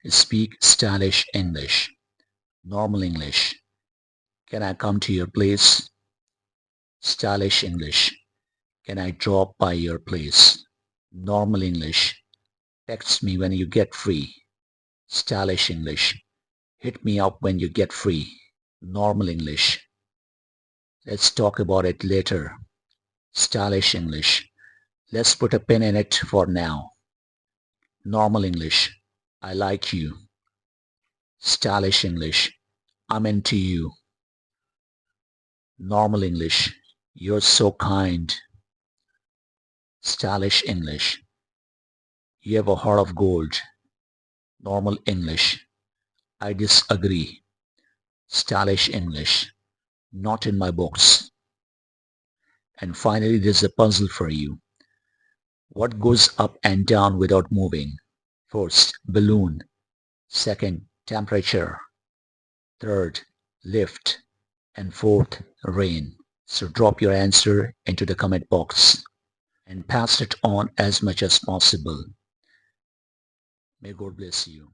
Speak stylish English. Normal English. Can I come to your place? Stylish English. Can I drop by your place? Normal English. Text me when you get free. Stylish English. Hit me up when you get free. Normal English. Let's talk about it later. Stylish English. Let's put a pin in it for now. Normal English. I like you. Stylish English. I'm into you. Normal English. You're so kind. Stylish English. You have a heart of gold. Normal English. I disagree. Stylish English. Not in my books. And finally, there's a puzzle for you. What goes up and down without moving? First, balloon. Second, temperature. Third, lift. And fourth, rain. So drop your answer into the comment box and pass it on as much as possible. May God bless you.